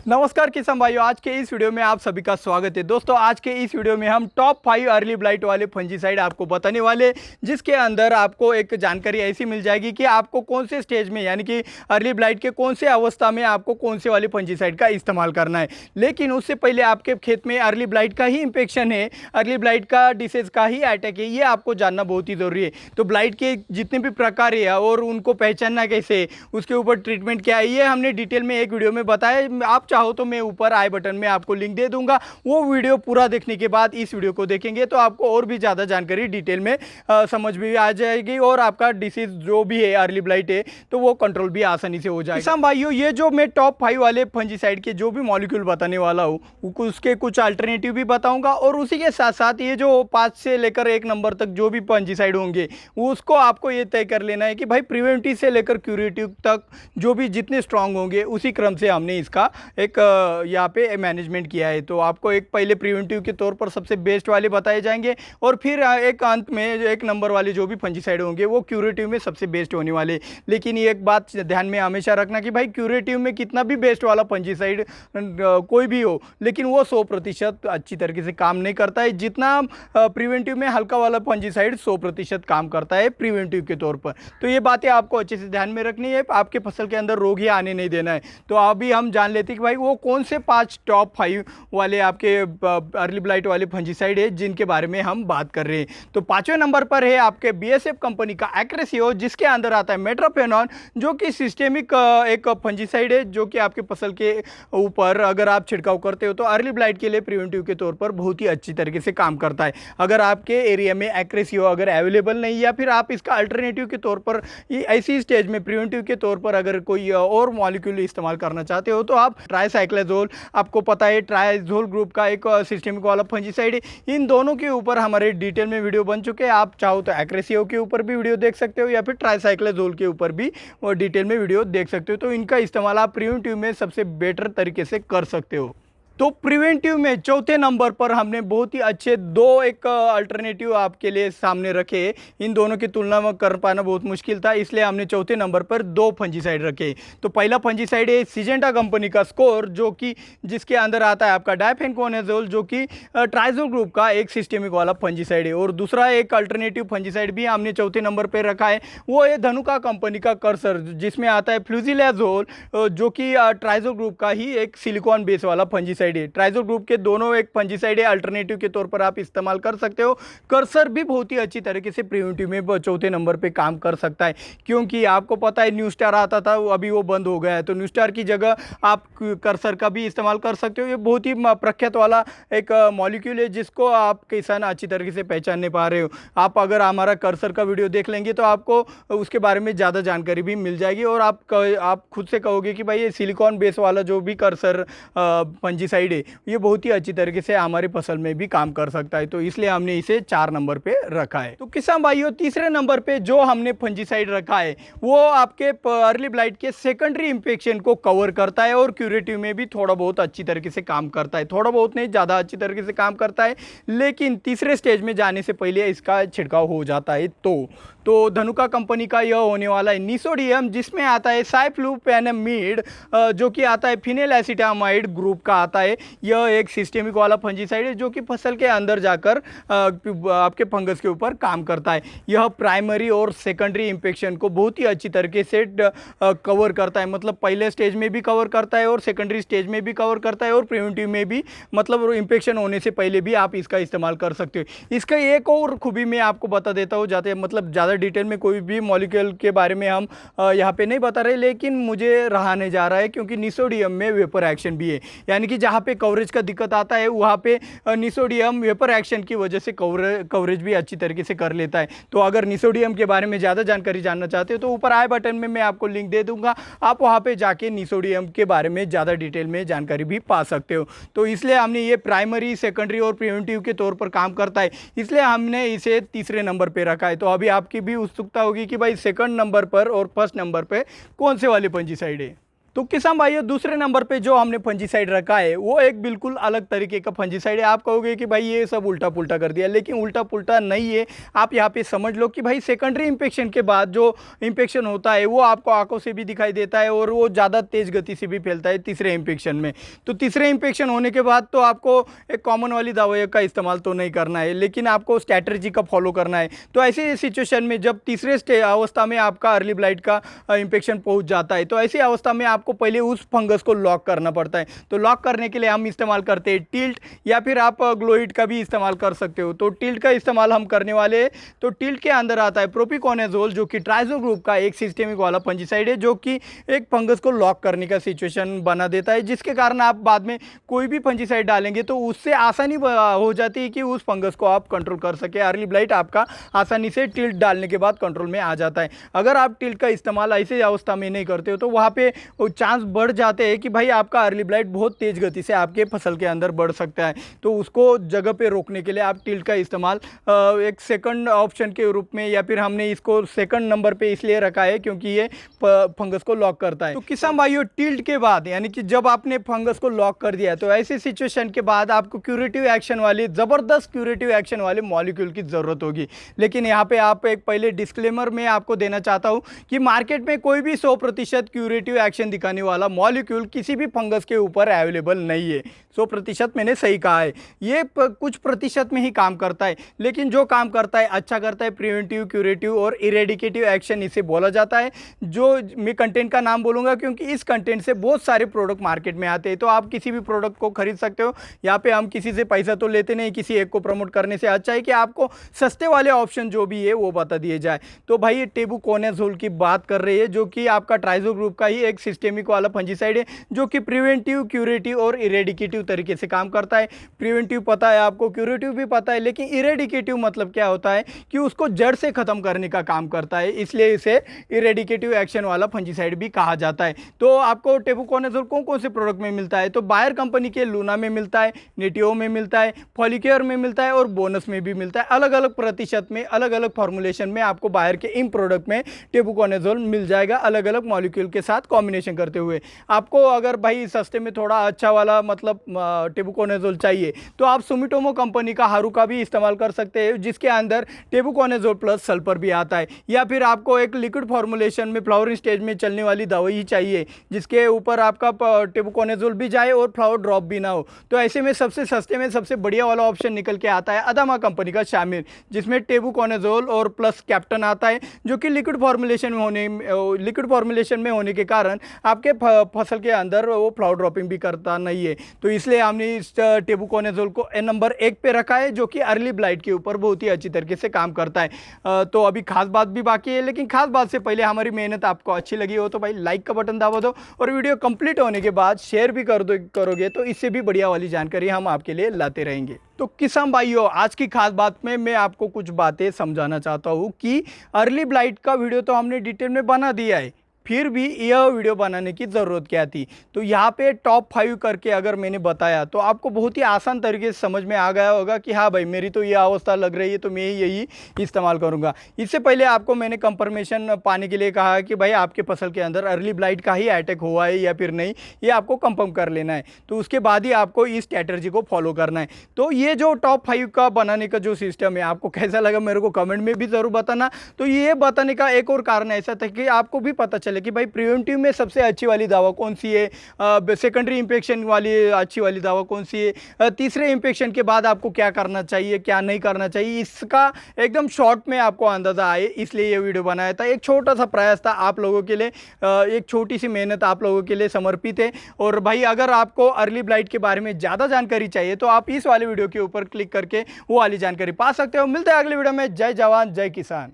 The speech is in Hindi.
नमस्कार किसान भाइयों, आज के इस वीडियो में आप सभी का स्वागत है। दोस्तों आज के इस वीडियो में हम टॉप 5 अर्ली ब्लाइट वाले फंजीसाइड आपको बताने वाले, जिसके अंदर आपको एक जानकारी ऐसी मिल जाएगी कि आपको कौन से स्टेज में यानी कि अर्ली ब्लाइट के कौन से अवस्था में आपको कौन से वाले फंजीसाइड का इस्तेमाल करना है। लेकिन उससे पहले आपके खेत में अर्ली ब्लाइट का ही इन्फेक्शन है, अर्ली ब्लाइट का डिसीज का ही अटैक है, ये आपको जानना बहुत ही ज़रूरी है। तो ब्लाइट के जितने भी प्रकार है और उनको पहचानना कैसे, उसके ऊपर ट्रीटमेंट क्या है, ये हमने डिटेल में एक वीडियो में बताया। आप चाहो तो मैं ऊपर आई बटन में आपको लिंक दे दूंगा, वो वीडियो पूरा देखने के बाद इस वीडियो को देखेंगे तो आपको और भी ज़्यादा जानकारी डिटेल में समझ भी आ जाएगी और आपका डिसीज जो भी है अर्ली ब्लाइट है तो वो कंट्रोल भी आसानी से हो जाएगा। किसान भाइयों, ये जो मैं टॉप 5 वाले फंजीसाइड के जो भी मॉलिक्यूल बताने वाला हूँ उसके कुछ अल्टरनेटिव भी बताऊँगा, और उसी के साथ साथ ये जो 5 से लेकर 1 नंबर तक जो भी फंजीसाइड होंगे उसको आपको ये तय कर लेना है कि भाई प्रिवेंटिव से लेकर क्यूरेटिव तक जो भी जितने स्ट्रांग होंगे उसी क्रम से हमने इसका एक यहाँ पे मैनेजमेंट किया है। तो आपको एक पहले प्रिवेंटिव के तौर पर सबसे बेस्ट वाले बताए जाएंगे और फिर एक अंत में 1 नंबर वाले जो भी फंजीसाइड होंगे वो क्यूरेटिव में सबसे बेस्ट होने वाले। लेकिन ये एक बात ध्यान में हमेशा रखना कि भाई क्यूरेटिव में कितना भी बेस्ट वाला फंजीसाइड कोई भी हो, लेकिन वो 100% अच्छी तरीके से काम नहीं करता है जितना प्रिवेंटिव में हल्का वाला फंजीसाइड 100% काम करता है प्रिवेंटिव के तौर पर। तो ये बातें आपको अच्छे से ध्यान में रखनी है, आपके फसल के अंदर रोग ही आने नहीं देना है। तो अभी हम जान लेते हैं कि भाई वो कौन से 5 टॉप 5 वाले आपके अर्ली ब्लाइट वाले फंजीसाइड है जिनके बारे में हम बात कर रहे हैं। तो 5वें नंबर पर है आपके बीएसएफ कंपनी का एक्रेसियो, जिसके अंदर आता है मेट्रोपेनॉन, जो कि सिस्टेमिक एक फंजीसाइड है जो कि आपके फसल के ऊपर अगर आप छिड़काव करते हो तो अर्ली ब्लाइट के लिए प्रिवेंटिव के तौर पर बहुत ही अच्छी तरीके से काम करता है। अगर आपके एरिया में एक्रेसियो अगर अवेलेबल नहीं या फिर आप इसका अल्टरनेटिव के तौर पर ऐसी स्टेज में प्रिवेंटिव के तौर पर अगर कोई और मॉलिक्यूल इस्तेमाल करना चाहते हो तो आप ट्राइसाइक्लाजोल, आपको पता है ट्राइजोल ग्रुप का एक सिस्टेमिक वाला फंजीसाइड है। इन दोनों के ऊपर हमारे डिटेल में वीडियो बन चुके हैं। आप चाहो तो एक्रेसियो के ऊपर भी वीडियो देख सकते हो या फिर ट्राइसाइक्लाजोल के ऊपर भी डिटेल में वीडियो देख सकते हो। तो इनका इस्तेमाल आप प्रिवेंटिव में सबसे बेटर तरीके से कर सकते हो। तो प्रिवेंटिव में 4थे नंबर पर हमने बहुत ही अच्छे 2 एक अल्टरनेटिव आपके लिए सामने रखे। इन दोनों की तुलना में कर पाना बहुत मुश्किल था, इसलिए हमने 4थे नंबर पर 2 फंजीसाइड रखे। तो पहला फंजीसाइड है सिजेंटा कंपनी का स्कोर, जो कि जिसके अंदर आता है आपका डाइफेनकोनाजोल, जो कि ट्राइजोल ग्रुप का एक सिस्टेमिक वाला फंजीसाइड है। और दूसरा एक अल्टरनेटिव फंजीसाइड भी हमने 4थे नंबर पर रखा है, वो है धनुका कंपनी का कर्सर, जिसमें आता है फ्लूजिलाजोल, जो कि ट्राइजोल ग्रुप का ही एक सिलिकॉन बेस वाला फंजीसाइड। ट्राइजोल ग्रुप के दोनों एक फंजीसाइड है, अल्टरनेटिव के तौर पर आप इस्तेमाल कर सकते हो। कर्सर भी बहुत ही अच्छी तरीके से प्रिवेंटिव में 4थे नंबर पे काम कर सकता है, क्योंकि आपको पता है न्यू स्टार आता था, अभी वो बंद हो गया है। तो न्यू स्टार की जगह आप कर्सर का भी इस्तेमाल कर सकते हो। ये बहुत ही प्रख्यात वाला एक मॉलिक्यूल है जिसको आप किसान अच्छी तरीके से पहचान नहीं पा रहे हो। आप अगर हमारा कर्सर का वीडियो देख लेंगे तो आपको उसके बारे में ज़्यादा जानकारी भी मिल जाएगी और आप खुद से कहोगे कि भाई ये सिलिकॉन बेस वाला जो भी कर्सर फंजीसाइड है ये बहुत ही अच्छी तरीके से हमारी फसल में भी काम कर सकता है। तो इसलिए हमने इसे 4 नंबर पे रखा है। तो किसान भाइयों, तीसरे नंबर पे जो हमने फंजीसाइड रखा है वो आपके अर्ली ब्लाइट के सेकेंडरी इंफेक्शन को कवर करता है और क्यूरेटिव में भी थोड़ा बहुत अच्छी तरीके से काम करता है। थोड़ा बहुत नहीं, ज़्यादा अच्छी तरीके से काम करता है, लेकिन तीसरे स्टेज में जाने से पहले इसका छिड़काव हो जाता है। तो धनुका कंपनी का यह होने वाला है निसोडियम, जिसमें आता है साइफ्लुपेनामिड, जो कि आता है फिनेलएसिटामाइड ग्रुप का आता है। यह एक सिस्टेमिक वाला फंजीसाइड है जो कि फसल के अंदर जाकर आपके फंगस के ऊपर काम करता है। यह प्राइमरी और सेकेंडरी इंफेक्शन को बहुत ही अच्छी तरीके से कवर करता है, मतलब पहले स्टेज में भी कवर करता है और सेकेंडरी स्टेज में भी कवर करता है और प्रिवेंटिव में भी, मतलब इंफेक्शन होने से पहले भी आप इसका इस्तेमाल कर सकते हो। इसका एक और खूबी मैं आपको बता देता हूँ, जाते मतलब ज़्यादा डिटेल में कोई भी मॉलिक्यूल के बारे में हम यहाँ पे नहीं बता रहे, लेकिन मुझे रहा नहीं जा रहा है क्योंकि निसोडियम में वेपर एक्शन भी है। यानी कि जहाँ पे कवरेज का दिक्कत आता है वहाँ पे निसोडियम वेपर एक्शन की वजह से कवरेज भी अच्छी तरीके से कर लेता है। तो अगर निसोडियम के बारे में ज़्यादा जानकारी जानना चाहते हो तो ऊपर आई बटन में मैं आपको लिंक दे दूंगा, आप वहाँ पे जाके निसोडियम के बारे में ज़्यादा डिटेल में जानकारी भी पा सकते हो। तो इसलिए हमने ये प्राइमरी, सेकेंडरी और प्रिवेंटिव के तौर पर काम करता है, इसलिए हमने इसे तीसरे नंबर पर रखा है। तो अभी आपकी भी उत्सुकता होगी कि भाई 2nd नंबर पर और 1st नंबर पर कौन से वाले फंजीसाइड है। तो किसान भाइयों, दूसरे नंबर पे जो हमने फंजीसाइड रखा है वो एक बिल्कुल अलग तरीके का फंजीसाइड है। आप कहोगे कि भाई ये सब उल्टा पुल्टा कर दिया, लेकिन उल्टा पुल्टा नहीं है। आप यहाँ पे समझ लो कि भाई सेकेंडरी इंफेक्शन के बाद जो इंफेक्शन होता है वो आपको आंखों से भी दिखाई देता है और वो ज़्यादा तेज गति से भी फैलता है तीसरे इंफेक्शन में। तो तीसरे इंफेक्शन होने के बाद तो आपको एक कॉमन वाली दवाइयों का इस्तेमाल तो नहीं करना है, लेकिन आपको स्ट्रैटेजी का फॉलो करना है। तो ऐसे सिचुएशन में जब तीसरे अवस्था में आपका अर्ली ब्लाइट का इंफेक्शन पहुंच जाता है, तो ऐसी अवस्था में आपको पहले उस फंगस को लॉक करना पड़ता है। तो लॉक करने के लिए हम इस्तेमाल करते हैं टिल्ट, या फिर आप ग्लोइड का भी इस्तेमाल कर सकते हो। तो टिल्ट का इस्तेमाल हम करने वाले हैं। तो टिल्ट के अंदर आता है प्रोपिकोनाजोल, जो कि ट्राइजो ग्रुप का एक सिस्टेमिक वाला फंजीसाइड है, जो कि एक फंगस को लॉक करने का सिचुएशन बना देता है, जिसके कारण आप बाद में कोई भी फंजीसाइड डालेंगे तो उससे आसानी हो जाती है कि उस फंगस को आप कंट्रोल कर सके। अर्ली ब्लाइट आपका आसानी से टिल्ट डालने के बाद कंट्रोल में आ जाता है। अगर आप टिल्ट का इस्तेमाल ऐसे अवस्था में नहीं करते हो तो वहाँ पे चांस बढ़ जाते हैं कि भाई आपका अर्ली ब्लाइट बहुत तेज गति से आपके फसल के अंदर बढ़ सकता है। तो उसको जगह पे रोकने के लिए आप टिल्ट का इस्तेमाल एक सेकंड ऑप्शन के रूप में, या फिर हमने इसको सेकंड नंबर पे इसलिए रखा है क्योंकि ये फंगस को लॉक करता है। तो किसान भाइयों, टिल्ट के बाद यानी कि जब आपने फंगस को लॉक कर दिया तो ऐसे सिचुएशन के बाद आपको क्यूरेटिव एक्शन वाली, ज़बरदस्त क्यूरेटिव एक्शन वाले मॉलिक्यूल की ज़रूरत होगी। लेकिन यहाँ पे आप एक पहले डिस्क्लेमर में आपको देना चाहता हूँ कि मार्केट में कोई भी 100% क्यूरेटिव एक्शन दिखाने वाला मॉलिक्यूल किसी भी फंगस के ऊपर अवेलेबल नहीं है। 100% मैंने सही कहा है, ये कुछ प्रतिशत में ही काम करता है, लेकिन जो काम करता है अच्छा करता है। प्रिवेंटिव, क्यूरेटिव और इरेडिकेटिव एक्शन इसे बोला जाता है। जो मैं कंटेंट का नाम बोलूँगा क्योंकि इस कंटेंट से बहुत सारे प्रोडक्ट मार्केट में आते हैं, तो आप किसी भी प्रोडक्ट को खरीद सकते हो। यहाँ पे हम किसी से पैसा तो लेते नहीं, किसी एक को प्रमोट करने से अच्छा है कि आपको सस्ते वाले ऑप्शन जो भी है वो बता दिए जाए। तो भाई ये टेबुकोनाजोल की बात कर रही है, जो कि आपका ट्राइजो ग्रुप का ही एक सिस्टेमिक वाला फंजीसाइड है, जो कि प्रिवेंटिव, क्यूरेटिव और इरेडिकेटिव तरीके से काम करता है। प्रिवेंटिव पता है आपको, क्यूरेटिव भी पता है, लेकिन इरेडिकेटिव मतलब क्या होता है कि उसको जड़ से खत्म करने का काम करता है, इसलिए इसे इरेडिकेटिव एक्शन वाला फंजीसाइड भी कहा जाता है। तो आपको टेबुकोनाजोल कौन कौन से प्रोडक्ट में मिलता है? तो बायर कंपनी के लूना में मिलता है, नेटियो में मिलता है, फॉलिकेयर में मिलता है और बोनस में भी मिलता है। अलग अलग प्रतिशत में, अलग अलग फॉर्मुलेशन में आपको बायर के इन प्रोडक्ट में टेबुकोनाजोल मिल जाएगा, अलग अलग मॉलिक्यूल के साथ कॉम्बिनेशन करते हुए। आपको अगर भाई सस्ते में थोड़ा अच्छा वाला मतलब टेबुकोनाजोल चाहिए तो आप सुमिटोमो कंपनी का हारू का भी इस्तेमाल कर सकते हैं, जिसके अंदर टेबुकोनाजोल प्लस सल्फर भी आता है। या फिर आपको एक लिक्विड फॉर्मुलेशन में फ्लावरिंग स्टेज में चलने वाली दवाई ही चाहिए, जिसके ऊपर आपका टेबुकोनाजोल भी जाए और फ्लावर ड्रॉप भी ना हो। तो ऐसे में सबसे सस्ते में सबसे बढ़िया वाला ऑप्शन निकल के आता है अदामा कंपनी का शामिल, जिसमें टेबुकोनाजोल और प्लस कैप्टन आता है, जो कि लिक्विड फॉर्मुलेशन में होने के कारण आपके फसल के अंदर वो फ्लावर ड्रॉपिंग भी करता नहीं है। तो इसलिए हमने इस टेबुकोनाजोल को नंबर 1 पे रखा है, जो कि अर्ली ब्लाइट के ऊपर बहुत ही अच्छी तरीके से काम करता है। तो अभी खास बात भी बाकी है, लेकिन खास बात से पहले हमारी मेहनत आपको अच्छी लगी हो तो भाई लाइक का बटन दबा दो, और वीडियो कंप्लीट होने के बाद शेयर भी करोगे तो इससे भी बढ़िया वाली जानकारी हम आपके लिए लाते रहेंगे। तो किसान भाइयों, आज की खास बात में मैं आपको कुछ बातें समझाना चाहता हूँ कि अर्ली ब्लाइट का वीडियो तो हमने डिटेल में बना दिया है, फिर भी यह वीडियो बनाने की ज़रूरत क्या थी? तो यहाँ पे टॉप 5 करके अगर मैंने बताया तो आपको बहुत ही आसान तरीके से समझ में आ गया होगा कि हाँ भाई मेरी तो ये अवस्था लग रही है तो मैं यही इस्तेमाल करूँगा। इससे पहले आपको मैंने कंफर्मेशन पाने के लिए कहा कि भाई आपके फसल के अंदर अर्ली ब्लाइट का ही अटैक हुआ है या फिर नहीं, ये आपको कंफर्म कर लेना है। तो उसके बाद ही आपको इस स्ट्रैटेजी को फॉलो करना है। तो ये जो टॉप 5 का बनाने का जो सिस्टम है आपको कैसा लगा मेरे को कमेंट में भी ज़रूर बताना। तो ये बताने का एक और कारण ऐसा था कि आपको भी पता चले कि भाई प्रिवेंटिव में सबसे अच्छी वाली दवा कौन सी है, सेकेंडरी इंफेक्शन वाली अच्छी वाली दवा कौन सी है, तीसरे इंफेक्शन के बाद आपको क्या करना चाहिए, क्या नहीं करना चाहिए, इसका एकदम शॉर्ट में आपको अंदाज़ा आए, इसलिए ये वीडियो बनाया था। एक छोटा सा प्रयास था आप लोगों के लिए, एक छोटी सी मेहनत आप लोगों के लिए समर्पित है। और भाई अगर आपको अर्ली ब्लाइट के बारे में ज़्यादा जानकारी चाहिए तो आप इस वाले वीडियो के ऊपर क्लिक करके वो वाली जानकारी पा सकते हो। मिलते हैं अगले वीडियो में। जय जवान जय किसान।